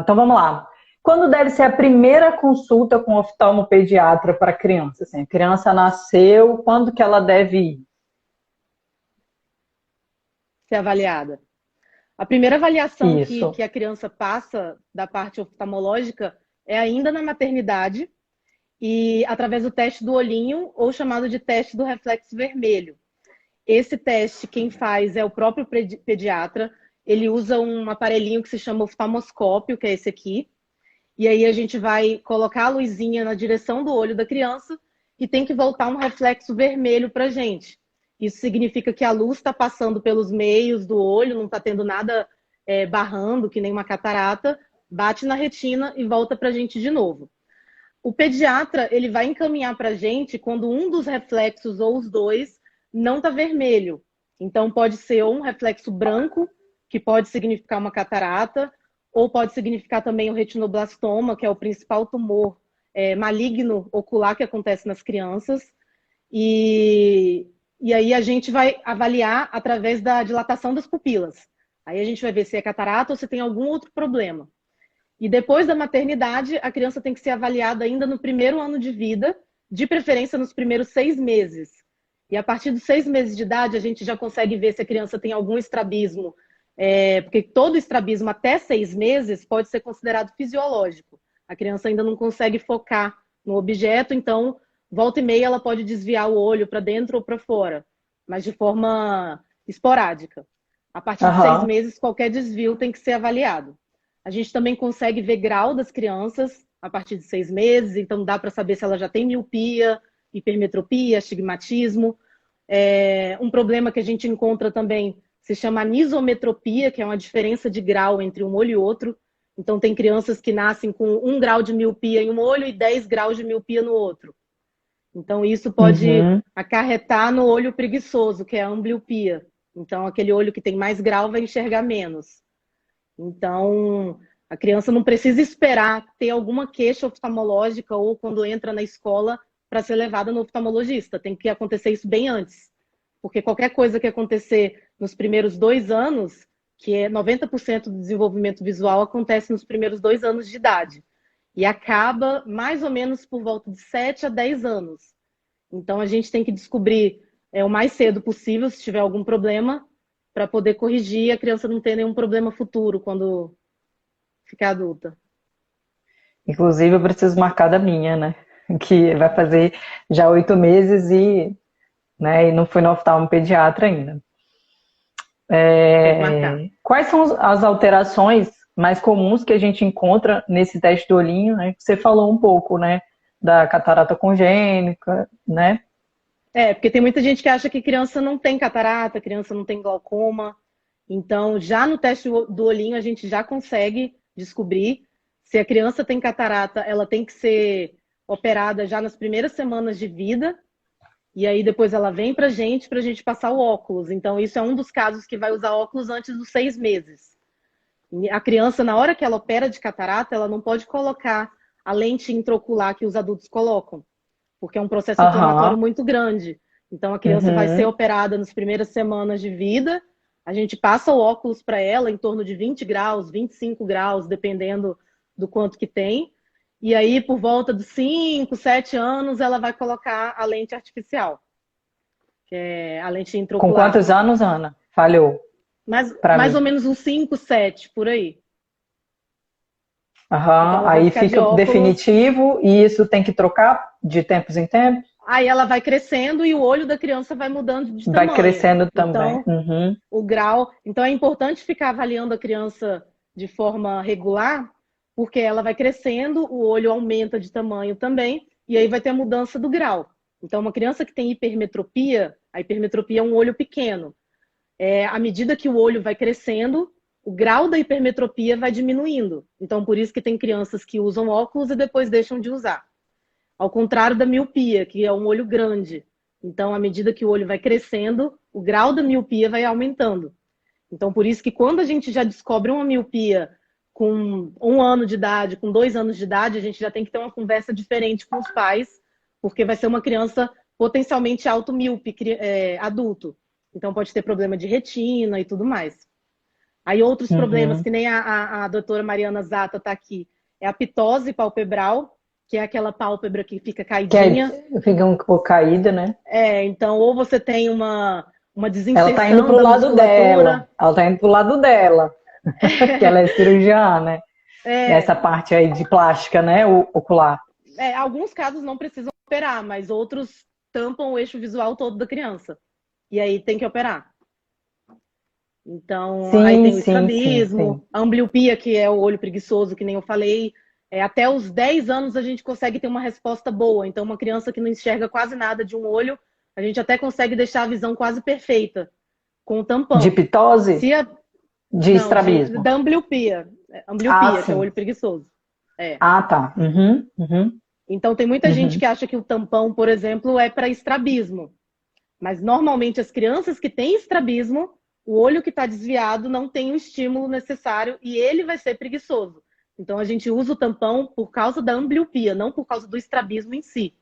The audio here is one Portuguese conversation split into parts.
Então vamos lá. Quando deve ser a primeira consulta com oftalmopediatra para a criança? Assim, a criança nasceu, quando que ela deve ir? Ser avaliada. A primeira avaliação Isso. que a criança passa da parte oftalmológica é ainda na maternidade e através do teste do olhinho, ou chamado de teste do reflexo vermelho. Esse teste, quem faz é o próprio pediatra. Ele usa um aparelhinho que se chama oftalmoscópio, que é esse aqui. E aí a gente vai colocar a luzinha na direção do olho da criança e tem que voltar um reflexo vermelho para a gente. Isso significa que a luz está passando pelos meios do olho, não está tendo nada barrando, que nem uma catarata, bate na retina e volta para a gente de novo. O pediatra ele vai encaminhar para a gente quando um dos reflexos ou os dois não está vermelho. Então pode ser um reflexo branco, que pode significar uma catarata, ou pode significar também o retinoblastoma, que é o principal tumor maligno ocular que acontece nas crianças. E aí a gente vai avaliar através da dilatação das pupilas. Aí a gente vai ver se é catarata ou se tem algum outro problema. E depois da maternidade, a criança tem que ser avaliada ainda no primeiro ano de vida, de preferência nos primeiros 6 meses. E a partir dos 6 meses de idade, a gente já consegue ver se a criança tem algum estrabismo, porque todo estrabismo até 6 meses pode ser considerado fisiológico. A criança ainda não consegue focar no objeto, então, volta e meia, ela pode desviar o olho para dentro ou para fora, mas de forma esporádica. A partir de 6 Aham. meses, qualquer desvio tem que ser avaliado. A gente também consegue ver grau das crianças a partir de 6 meses, então dá para saber se ela já tem miopia, hipermetropia, astigmatismo. Um problema que a gente encontra também se chama anisometropia, que é uma diferença de grau entre um olho e outro. Então tem crianças que nascem com 1 grau de miopia em um olho e 10 graus de miopia no outro. Então isso pode Uhum. acarretar no olho preguiçoso, que é a ambliopia. Então aquele olho que tem mais grau vai enxergar menos. Então, a criança não precisa esperar ter alguma queixa oftalmológica ou quando entra na escola para ser levada no oftalmologista. Tem que acontecer isso bem antes. Porque qualquer coisa que acontecer nos primeiros 2 anos, que é 90% do desenvolvimento visual, acontece nos primeiros 2 anos de idade. E acaba mais ou menos por volta de 7 a 10 anos. Então, a gente tem que descobrir o mais cedo possível se tiver algum problema para poder corrigir e a criança não ter nenhum problema futuro quando ficar adulta. Inclusive, eu preciso marcar da minha, né? Que vai fazer já 8 meses e não fui no oftalmopediatra ainda. Tem que marcar. Quais são as alterações mais comuns que a gente encontra nesse teste do olhinho, né? Você falou um pouco, né? Da catarata congênita, né? Porque tem muita gente que acha que criança não tem catarata, criança não tem glaucoma. Então, já no teste do olhinho, a gente já consegue descobrir se a criança tem catarata, ela tem que ser operada já nas primeiras semanas de vida. E aí depois ela vem pra gente passar o óculos. Então, isso é um dos casos que vai usar óculos antes dos 6 meses. E a criança, na hora que ela opera de catarata, ela não pode colocar a lente intraocular que os adultos colocam, porque é um processo inflamatório Aham. muito grande. Então, a criança vai ser Uhum. operada nas primeiras semanas de vida, a gente passa o óculos para ela em torno de 20 graus, 25 graus, dependendo do quanto que tem. E aí, por volta dos 5, 7 anos, ela vai colocar a lente artificial, que é a lente Com intraocular. quantos anos, Ana? Falhou para Mais ou mim. menos uns 5, 7, por aí. Então, Aham. ela vai Aí ficar de fica óculos. definitivo e isso tem que trocar de tempos em tempos? Aí ela vai crescendo e o olho da criança vai mudando de Vai tamanho. crescendo também. Então, Uhum. o grau. Então, é importante ficar avaliando a criança de forma regular, porque ela vai crescendo, o olho aumenta de tamanho também, e aí vai ter a mudança do grau. Então, uma criança que tem hipermetropia, a hipermetropia é um olho pequeno. À medida que o olho vai crescendo, o grau da hipermetropia vai diminuindo. Então, por isso que tem crianças que usam óculos e depois deixam de usar. Ao contrário da miopia, que é um olho grande. Então, à medida que o olho vai crescendo, o grau da miopia vai aumentando. Então, por isso que quando a gente já descobre uma miopia com 1 ano de idade, com 2 anos de idade, a gente já tem que ter uma conversa diferente com os pais, porque vai ser uma criança potencialmente automíope, adulto. Então, pode ter problema de retina e tudo mais. Aí outros problemas, Uhum. que nem a doutora Mariana Zata está aqui, é a ptose palpebral, que é aquela pálpebra que fica Que caidinha. aí fica um pouco caída, né? Então, ou você tem uma Ela tá indo desinserção pro da lado dela. musculatura. Ela tá indo pro lado dela, que ela é cirurgiã, né? É, Nessa parte aí de plástica, né? Ocular. alguns casos não precisam operar, mas outros tampam o eixo visual todo da criança. E aí tem que operar. Então, aí Sim, tem o sim, sim, sim. estrabismo, a ambliopia, que é o olho preguiçoso, que nem eu falei. Até os 10 anos a gente consegue ter uma resposta boa. Então, uma criança que não enxerga quase nada de um olho, a gente até consegue deixar a visão quase perfeita com o De tampão. pitose? Se a... De Não, estrabismo? da ambliopia. Ah, Ambliopia, que é o sim. olho preguiçoso. É. Ah, tá. Uhum, uhum, Então, tem muita gente uhum. que acha que o tampão, por exemplo, é para estrabismo. Mas, normalmente, as crianças que têm estrabismo, o olho que está desviado não tem o estímulo necessário e ele vai ser preguiçoso. Então, a gente usa o tampão por causa da ambliopia, não por causa do estrabismo em si.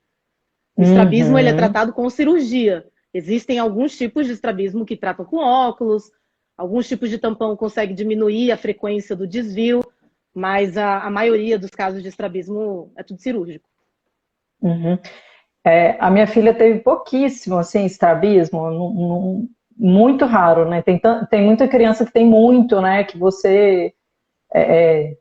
O estrabismo ele é Uhum. tratado com cirurgia. Existem alguns tipos de estrabismo que tratam com óculos, alguns tipos de tampão conseguem diminuir a frequência do desvio, mas a maioria dos casos de estrabismo é tudo cirúrgico. Uhum. A minha filha teve pouquíssimo, assim, estrabismo, muito raro, né? Tem muita criança que tem muito, né? Que você,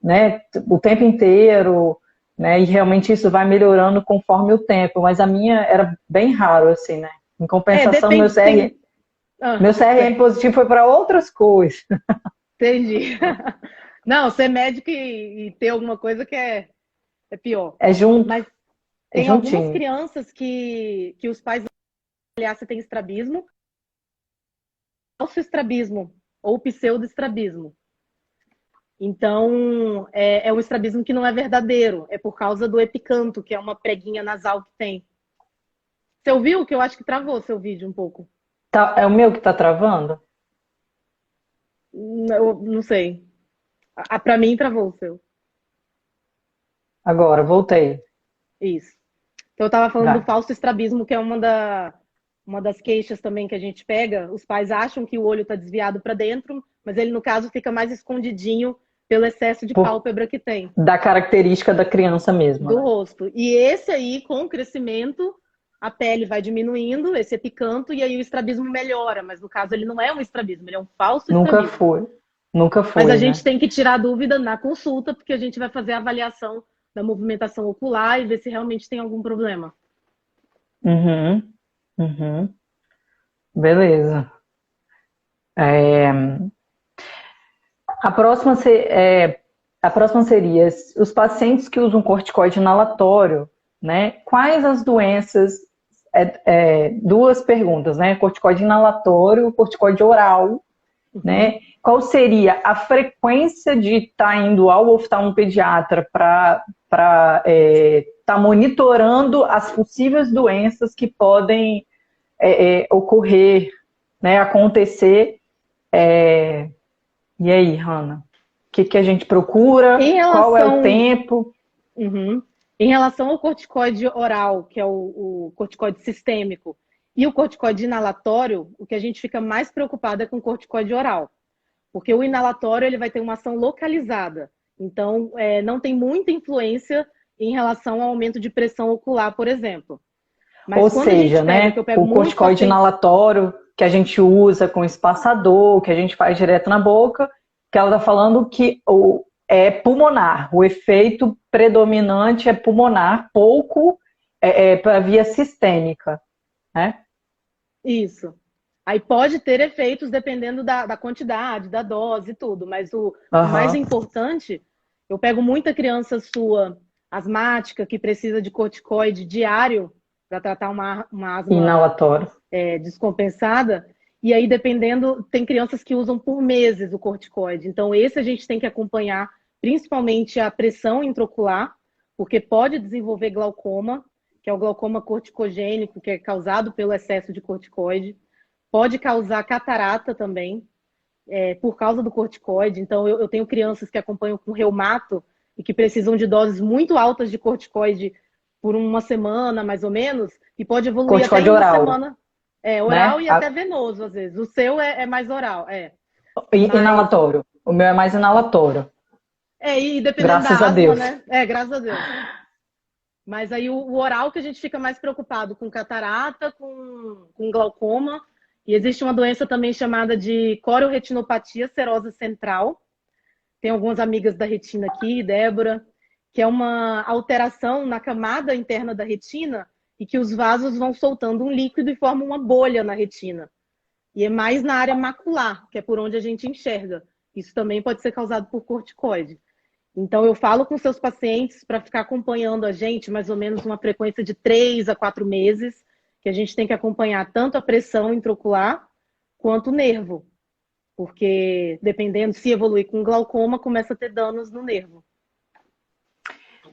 né? O tempo inteiro, né? E realmente isso vai melhorando conforme o tempo. Mas a minha era bem raro, assim, né? Em compensação, Depende, tem... meu CRM positivo foi para outras coisas. Entendi. Não, ser médico e ter alguma coisa que é pior. É junto, Mas é tem algumas juntinho. crianças que os pais aliás, você tem estrabismo, falso estrabismo ou pseudo-estrabismo. Então, é um estrabismo que não é verdadeiro. É por causa do epicanto, que é uma preguinha nasal que tem. Você ouviu? Que eu acho que travou seu vídeo um pouco. Tá, é o meu que tá travando? Eu não sei. Para mim, travou o seu. Agora, voltei. Isso. Então, eu estava falando do Vai. falso estrabismo, que é uma das queixas também que a gente pega. Os pais acham que o olho está desviado para dentro, mas ele, no caso, fica mais escondidinho pelo excesso de Por, pálpebra que tem da característica da criança mesmo, do né? rosto. E esse aí, com o crescimento, a pele vai diminuindo, esse epicanto, e aí o estrabismo melhora. Mas, no caso, ele não é um estrabismo, ele é um falso Nunca estrabismo. foi. Nunca Mas a foi, gente né? tem que tirar a dúvida na consulta, porque a gente vai fazer a avaliação da movimentação ocular e ver se realmente tem algum problema. Uhum, uhum. Beleza. É, a próxima, a próxima seria os pacientes que usam corticoide inalatório, né? Quais as doenças? Duas perguntas, né? Corticoide inalatório, corticoide oral, Uhum. né? Qual seria a frequência de estar indo ao oftalmopediatra para estar monitorando as possíveis doenças que podem ocorrer, né? Acontecer. E aí, Hanna? O que a gente procura? Em Qual é o relação, tempo? uhum. Em relação ao corticoide oral, que é o corticoide sistêmico, e o corticoide inalatório, o que a gente fica mais preocupado é com o corticoide oral, porque o inalatório ele vai ter uma ação localizada, então não tem muita influência em relação ao aumento de pressão ocular, por exemplo. Mas Ou quando a gente seja, pega, que né, eu pego o muito corticoide paciente, inalatório que a gente usa com espaçador, que a gente faz direto na boca, que ela está falando que é pulmonar, o efeito predominante é pulmonar, pouco para via sistêmica, né? isso. Aí pode ter efeitos dependendo da quantidade, da dose e tudo, mas o mais Aham. importante, eu pego muita criança sua asmática que precisa de corticoide diário para tratar uma asma Inalatório. descompensada, e aí dependendo, tem crianças que usam por meses o corticoide, então esse a gente tem que acompanhar principalmente a pressão intraocular, porque pode desenvolver glaucoma, que é o glaucoma corticogênico, que é causado pelo excesso de corticoide. Pode causar catarata também, por causa do corticoide. Então, eu tenho crianças que acompanham com reumato e que precisam de doses muito altas de corticoide por uma semana, mais ou menos, e pode evoluir até Corticoide em uma oral, semana. Oral né? e até venoso, às vezes. O seu é mais oral, Inalatório. O meu é mais inalatório, E dependendo graças da a asma, Deus. né? Graças a Deus. Mas aí o oral que a gente fica mais preocupado com catarata, com glaucoma. E existe uma doença também chamada de coriorretinopatia serosa central. Tem algumas amigas da retina aqui, Débora, que é uma alteração na camada interna da retina e que os vasos vão soltando um líquido e formam uma bolha na retina. E é mais na área macular, que é por onde a gente enxerga. Isso também pode ser causado por corticoide. Então, eu falo com seus pacientes para ficar acompanhando a gente, mais ou menos uma frequência de 3 a 4 meses, que a gente tem que acompanhar tanto a pressão intraocular quanto o nervo. Porque, dependendo, se evoluir com glaucoma, começa a ter danos no nervo.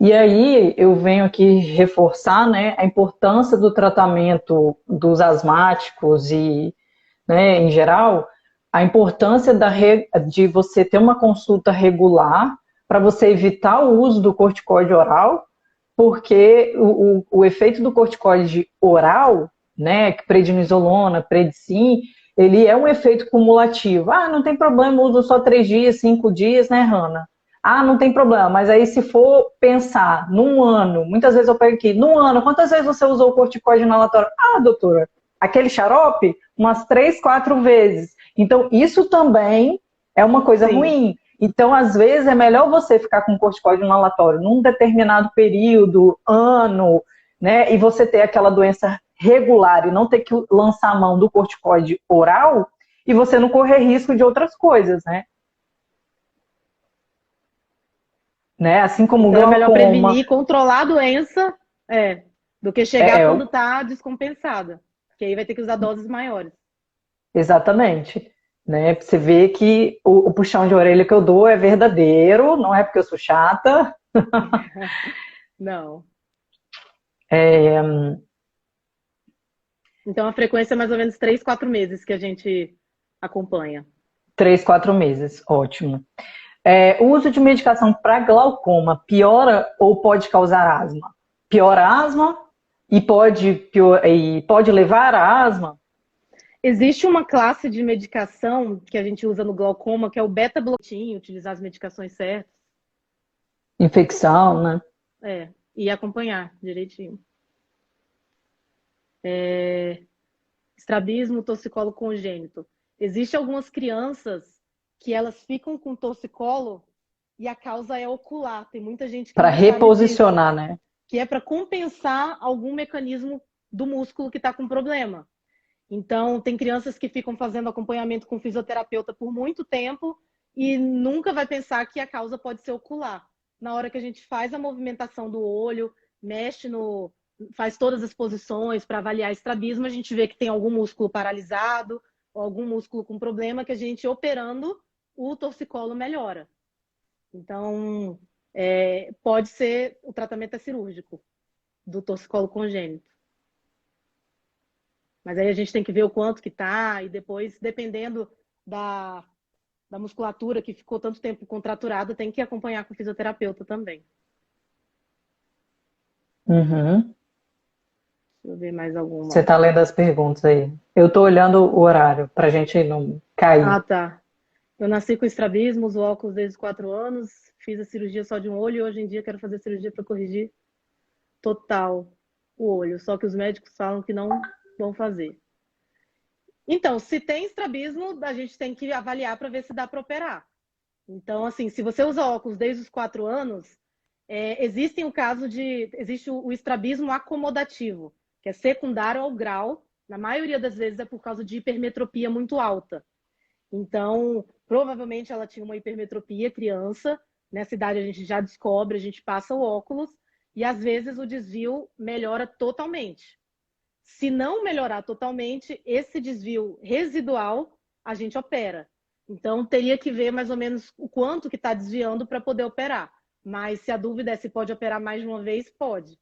E aí eu venho aqui reforçar, né, a importância do tratamento dos asmáticos e, né, em geral, a importância de você ter uma consulta regular para você evitar o uso do corticoide oral, porque o efeito do corticoide oral, né, prednisolona, predsim, ele é um efeito cumulativo. Ah, não tem problema, uso só 3 dias, 5 dias, né, Hanna? Ah, não tem problema, mas aí se for pensar num ano, muitas vezes eu pego aqui, num ano, quantas vezes você usou o corticoide inalatório? Ah, doutora, aquele xarope? Umas 3, 4 vezes. Então, isso também é uma coisa Sim. ruim. Então, às vezes, é melhor você ficar com corticoide inalatório num determinado período, ano, né? E você ter aquela doença regular e não ter que lançar a mão do corticoide oral e você não correr risco de outras coisas, né? Assim como Então é melhor glaucoma. prevenir e controlar a doença do que chegar quando está descompensada. Porque aí vai ter que usar doses maiores. Exatamente. Né? Você vê que o puxão de orelha que eu dou é verdadeiro, não é porque eu sou chata. Não. É... Então a frequência é mais ou menos 3, 4 meses que a gente acompanha. 3, 4 meses, ótimo. O uso de medicação para glaucoma piora ou pode causar asma? Piora a asma e pode levar a asma? Existe uma classe de medicação que a gente usa no glaucoma, que é o beta-bloquetinho, utilizar as medicações certas. Infecção, né? E acompanhar direitinho. Estrabismo torcicolo congênito. Existem algumas crianças que elas ficam com torcicolo e a causa é ocular. Tem muita gente que para não sabe disso. reposicionar, né? Que é para compensar algum mecanismo do músculo que está com problema. Então, tem crianças que ficam fazendo acompanhamento com fisioterapeuta por muito tempo e nunca vai pensar que a causa pode ser ocular. Na hora que a gente faz a movimentação do olho, faz todas as posições para avaliar estrabismo, a gente vê que tem algum músculo paralisado ou algum músculo com problema que a gente, operando, o torcicolo melhora. Então, pode ser, o tratamento é cirúrgico do torcicolo congênito. Mas aí a gente tem que ver o quanto que tá e depois, dependendo da musculatura que ficou tanto tempo contraturada, tem que acompanhar com o fisioterapeuta também. Uhum. Deixa eu ver mais alguma. Você está lendo as perguntas aí. Eu estou olhando o horário para a gente não cair. Ah, tá. Eu nasci com estrabismo, uso óculos desde os 4 anos, fiz a cirurgia só de um olho e hoje em dia quero fazer cirurgia para corrigir total o olho. Só que os médicos falam que não vão fazer. Então, se tem estrabismo, a gente tem que avaliar para ver se dá para operar. Então, assim, se você usa óculos desde os 4 anos, existe o estrabismo acomodativo, que é secundário ao grau. Na maioria das vezes é por causa de hipermetropia muito alta. Então, provavelmente ela tinha uma hipermetropia criança. Nessa idade a gente já descobre, a gente passa o óculos e às vezes o desvio melhora totalmente. Se não melhorar totalmente, esse desvio residual a gente opera. Então, teria que ver mais ou menos o quanto que está desviando para poder operar. Mas se a dúvida é se pode operar mais de uma vez, pode.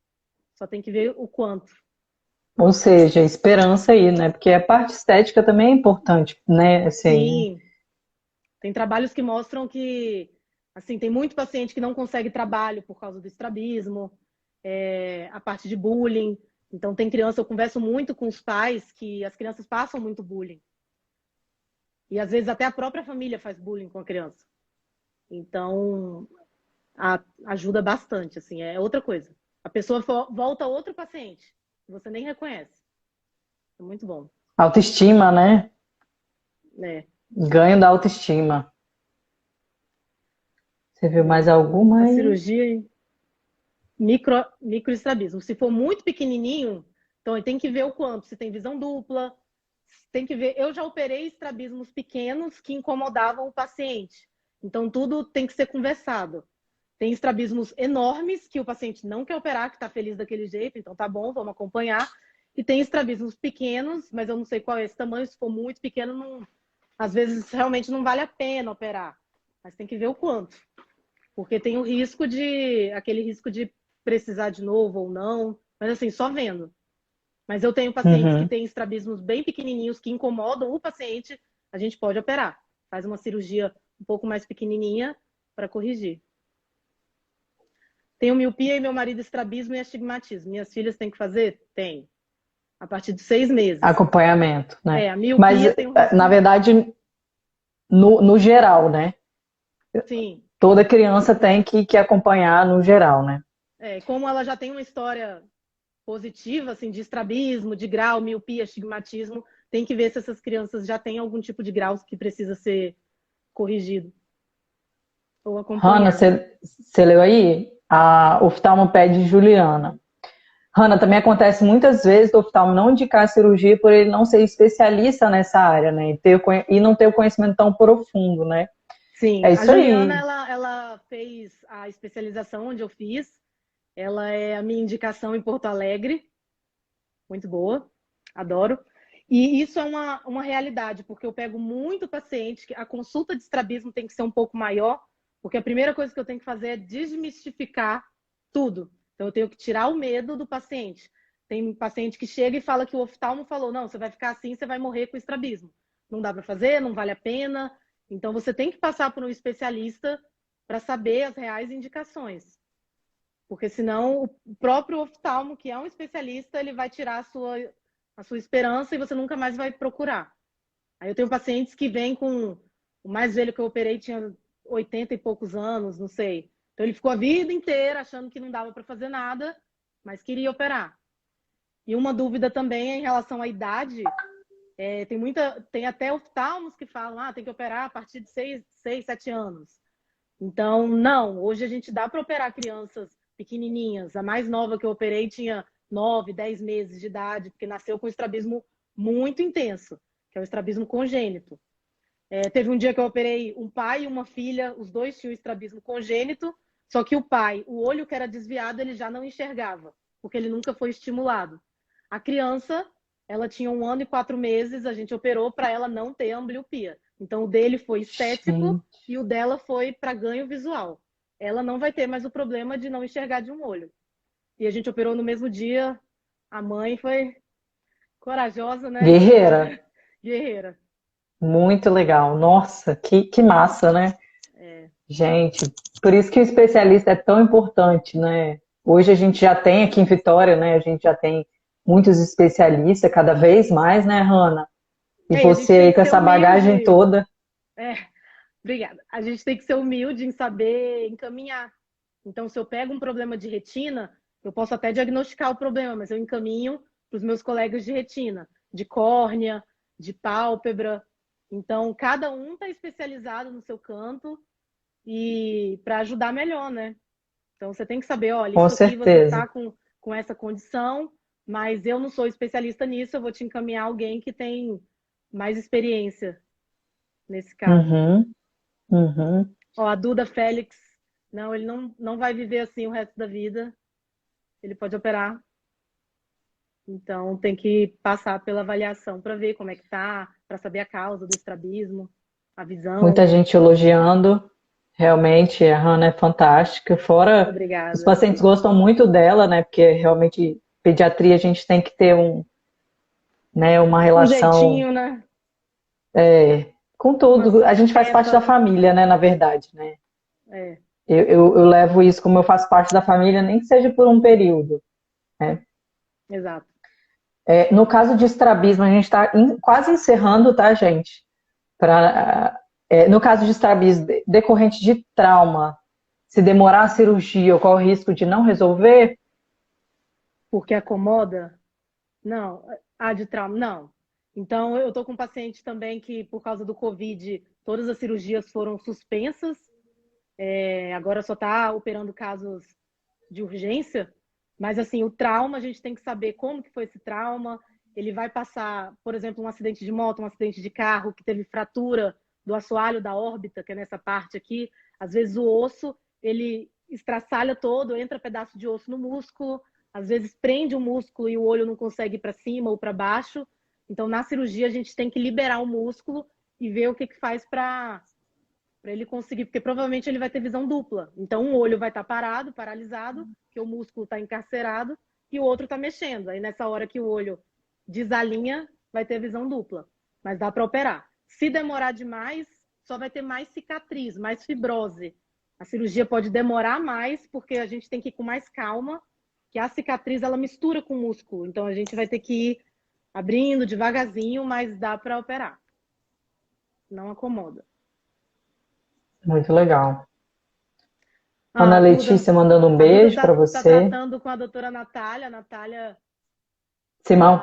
Só tem que ver o quanto. Ou seja, esperança aí, né? Porque a parte estética também é importante, né? Assim, Sim. Tem trabalhos que mostram que, assim, tem muito paciente que não consegue trabalho por causa do estrabismo, a parte de bullying. Então, tem criança, eu converso muito com os pais que as crianças passam muito bullying. E às vezes até a própria família faz bullying com a criança. Então, ajuda bastante, assim, é outra coisa. A pessoa volta a outro paciente, que você nem reconhece. É muito bom, Autoestima, né? né? Ganho da autoestima. Você viu mais alguma A aí? cirurgia microestrabismo. Se for muito pequenininho, então tem que ver o quanto. Se tem visão dupla, tem que ver. Eu já operei estrabismos pequenos que incomodavam o paciente. Então tudo tem que ser conversado. Tem estrabismos enormes que o paciente não quer operar, que está feliz daquele jeito, então tá bom, vamos acompanhar. E tem estrabismos pequenos, mas eu não sei qual é esse tamanho. Se for muito pequeno, não, às vezes realmente não vale a pena operar. Mas tem que ver o quanto. Porque tem o risco aquele risco de precisar de novo ou não. Mas assim, só vendo. Mas eu tenho pacientes que Uhum. têm estrabismos bem pequenininhos que incomodam o paciente, a gente pode operar. Faz uma cirurgia um pouco mais pequenininha para corrigir. Tenho miopia e meu marido estrabismo e astigmatismo. Minhas filhas têm que fazer? Tem. A partir de 6 meses. Acompanhamento, né? A Mas, miopia tem um risco na maior. verdade, no geral, né? Sim. Toda criança tem que acompanhar no geral, né? Como ela já tem uma história positiva, assim, de estrabismo, de grau, miopia, astigmatismo, tem que ver se essas crianças já têm algum tipo de grau que precisa ser corrigido ou Hanna, acompanhado. você leu aí? A oftalmopede Juliana. Hanna, também acontece muitas vezes do oftalmo não indicar a cirurgia por ele não ser especialista nessa área, né? E não ter o conhecimento tão profundo, né? Sim, É a isso Juliana, aí. ela fez a especialização onde eu fiz. Ela é a minha indicação em Porto Alegre. Muito boa, adoro. E isso é uma realidade, porque eu pego muito paciente, que a consulta de estrabismo tem que ser um pouco maior, porque a primeira coisa que eu tenho que fazer é desmistificar tudo. Então, eu tenho que tirar o medo do paciente. Tem paciente que chega e fala que o oftalmo falou: não, você vai ficar assim, você vai morrer com estrabismo. Não dá para fazer, não vale a pena. Então, você tem que passar por um especialista para saber as reais indicações. Porque senão o próprio oftalmo, que é um especialista, ele vai tirar a sua esperança e você nunca mais vai procurar. Aí eu tenho pacientes que vêm com o mais velho que eu operei tinha 80 e poucos anos, não sei. Então ele ficou a vida inteira achando que não dava para fazer nada, mas queria operar. E uma dúvida também é em relação à idade. Tem até oftalmos que falam, tem que operar a partir de 6, 7 anos. Então, não, hoje a gente dá para operar crianças pequenininhas. A mais nova que eu operei tinha 9, 10 meses de idade, porque nasceu com estrabismo muito intenso, que é o estrabismo congênito. Teve um dia que eu operei um pai e uma filha, os dois tinham estrabismo congênito, só que o pai, o olho que era desviado, ele já não enxergava, porque ele nunca foi estimulado. A criança, ela tinha 1 ano e 4 meses, a gente operou para ela não ter ambliopia. Então, o dele foi estético Sim. e o dela foi para ganho visual. Ela não vai ter mais o problema de não enxergar de um olho. E a gente operou no mesmo dia. A mãe foi corajosa, né? Guerreira. Guerreira. Muito legal. Nossa, que massa, né? É, Gente, por isso que o especialista é tão importante, né? Hoje a gente já tem aqui em Vitória, né? A gente já tem muitos especialistas, cada vez mais, né, Hanna? E a você gente tem aí que com ser essa bagagem humilde. toda. É, obrigada. A gente tem que ser humilde em saber encaminhar. Então, se eu pego um problema de retina, eu posso até diagnosticar o problema, mas eu encaminho para os meus colegas de retina, de córnea, de pálpebra. Então, cada um está especializado no seu canto e para ajudar melhor, né? Então, você tem que saber, olha, Com isso aqui você certeza. está com essa condição, mas eu não sou especialista nisso, eu vou te encaminhar alguém que tem mais experiência nesse caso. Uhum, uhum. Ó, a Duda Félix, não, ele não vai viver assim o resto da vida. Ele pode operar. Então, tem que passar pela avaliação para ver como é que tá, para saber a causa do estrabismo, a Muita visão. gente elogiando. Realmente, a Hannah é fantástica. Fora, os Obrigada. pacientes gostam muito dela, né? Porque realmente, pediatria, a gente tem que ter né, uma Um relação jeitinho, né? com Uma tudo. A gente faz parte da cepa. família, né? Na verdade, né? É, Eu levo isso como eu faço parte da família, nem que seja por um período. Né? exato. No caso de estrabismo, a gente está quase encerrando, tá, gente? Pra, no caso de estrabismo decorrente de trauma, se demorar a cirurgia, qual o risco de não resolver? Porque acomoda? Não. Ah, de trauma? Não. Então, eu estou com um paciente também que, por causa do Covid, todas as cirurgias foram suspensas. Agora só está operando casos de urgência. Mas, assim, o trauma, a gente tem que saber como que foi esse trauma. Ele vai passar, por exemplo, um acidente de moto, um acidente de carro, que teve fratura do assoalho da órbita, que é nessa parte aqui. Às vezes o osso, ele estraçalha todo, entra pedaço de osso no músculo. Às vezes prende o músculo e o olho não consegue ir para cima ou para baixo. Então, na cirurgia, a gente tem que liberar o músculo e ver o que faz para ele conseguir, porque provavelmente ele vai ter visão dupla. Então, um olho vai estar parado, paralisado, porque o músculo está encarcerado, e o outro está mexendo. Aí, nessa hora que o olho desalinha, vai ter visão dupla. Mas dá para operar. Se demorar demais, só vai ter mais cicatriz, mais fibrose. A cirurgia pode demorar mais, porque a gente tem que ir com mais calma, que a cicatriz ela mistura com o músculo. Então, a gente vai ter que ir abrindo devagarzinho, mas dá para operar. Não acomoda. Muito legal. Ana Letícia mandando um a Duda beijo para tá você. tratando com a doutora Natália. A Natália. Simão?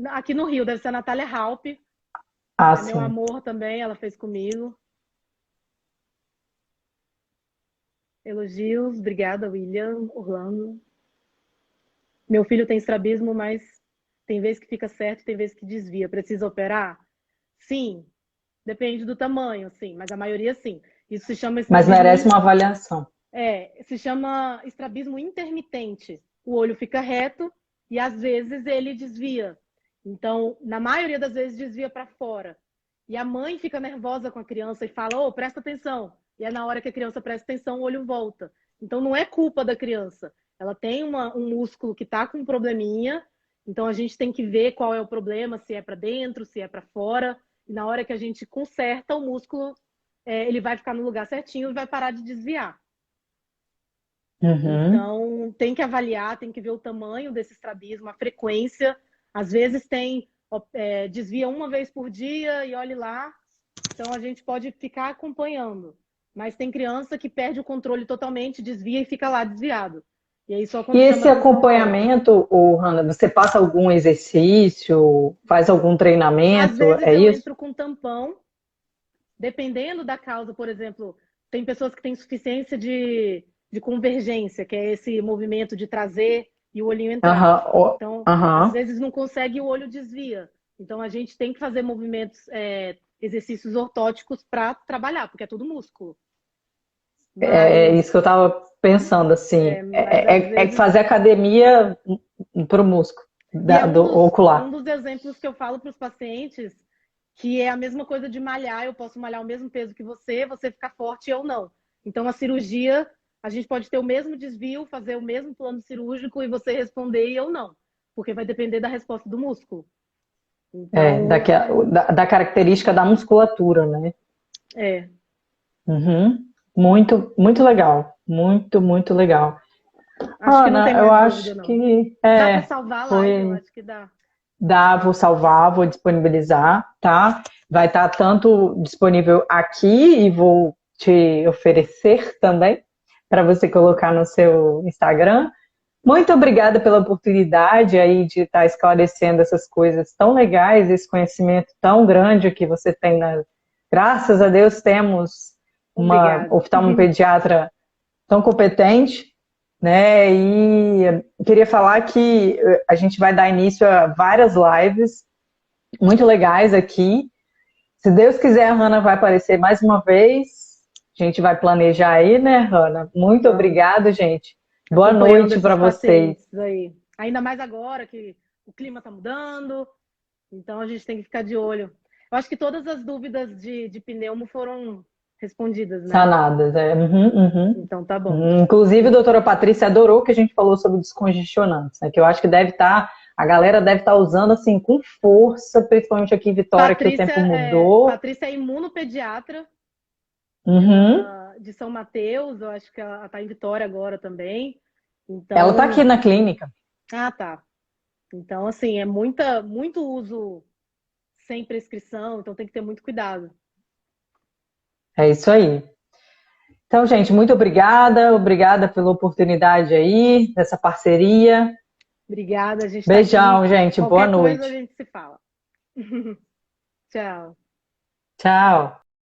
Aqui no Rio, deve ser a Natália Halp. Ah, É sim. meu amor também, ela fez comigo. Elogios, obrigada, William, Orlando. Meu filho tem estrabismo, mas tem vezes que fica certo, tem vezes que desvia. Precisa operar? Sim, depende do tamanho, sim, mas a maioria sim. Isso se chama Mas estrabismo. merece uma avaliação. Se chama estrabismo intermitente. O olho fica reto e às vezes ele desvia. Então, na maioria das vezes desvia para fora. E a mãe fica nervosa com a criança e fala: "Ô, presta atenção". E é na hora que a criança presta atenção, o olho volta. Então, não é culpa da criança. Ela tem um músculo que está com um probleminha. Então, a gente tem que ver qual é o problema, se é para dentro, se é para fora. E na hora que a gente conserta o músculo, ele vai ficar no lugar certinho e vai parar de desviar. Uhum. Então, tem que avaliar, tem que ver o tamanho desse estrabismo, a frequência. Às vezes desvia uma vez por dia e olhe lá. Então, a gente pode ficar acompanhando. Mas tem criança que perde o controle totalmente, desvia e fica lá desviado. E aí só quando E esse acompanhamento, Hanna, você passa algum exercício, faz algum treinamento? Às vezes é eu isso? entro com tampão, dependendo da causa. Por exemplo, tem pessoas que têm insuficiência de convergência, que é esse movimento de trazer e o olhinho entrar. Então, às vezes não consegue e o olho desvia. Então, a gente tem que fazer movimentos, exercícios ortóticos para trabalhar, porque é tudo músculo. É isso que eu estava pensando, assim. Fazer academia para o músculo do ocular. Um dos exemplos que eu falo para os pacientes, que é a mesma coisa de malhar. Eu posso malhar o mesmo peso que você ficar forte e eu não. Então, a cirurgia, a gente pode ter o mesmo desvio, fazer o mesmo plano cirúrgico e você responder e eu não. Porque vai depender da resposta do músculo. Então, da característica da musculatura, né? Uhum. Muito, muito legal. Muito, muito legal. Acho que não tem mais acho dúvida, não. que dá para salvar a live, eu acho que dá. Dá, vou salvar, vou disponibilizar, tá? Vai estar tanto disponível aqui e vou te oferecer também para você colocar no seu Instagram. Muito obrigada pela oportunidade aí de estar esclarecendo essas coisas tão legais, esse conhecimento tão grande que você tem. Graças a Deus temos uma oftalmopediatra tão competente, né? E queria falar que a gente vai dar início a várias lives muito legais aqui. Se Deus quiser, a Hanna vai aparecer mais uma vez. A gente vai planejar aí, né, Hanna? Muito obrigada, gente. Boa noite para vocês. Aí. Ainda mais agora que o clima está mudando, então a gente tem que ficar de olho. Eu acho que todas as dúvidas de pneumo foram respondidas, né? Sanadas, Então tá bom. Inclusive, a doutora Patrícia adorou que a gente falou sobre descongestionantes, né? Que eu acho que a galera deve estar usando assim com força, principalmente aqui em Vitória, Patrícia, que o tempo mudou. Patrícia é imunopediatra de São Mateus, eu acho que ela está em Vitória agora também. Então... Ela está aqui na clínica. Ah, tá. Então, assim, é muito uso sem prescrição, então tem que ter muito cuidado. É isso aí. Então, gente, muito obrigada. Obrigada pela oportunidade aí, dessa parceria. Obrigada, a gente está aqui. Beijão, gente. Boa Qualquer coisa a noite. gente se fala. Tchau. Tchau.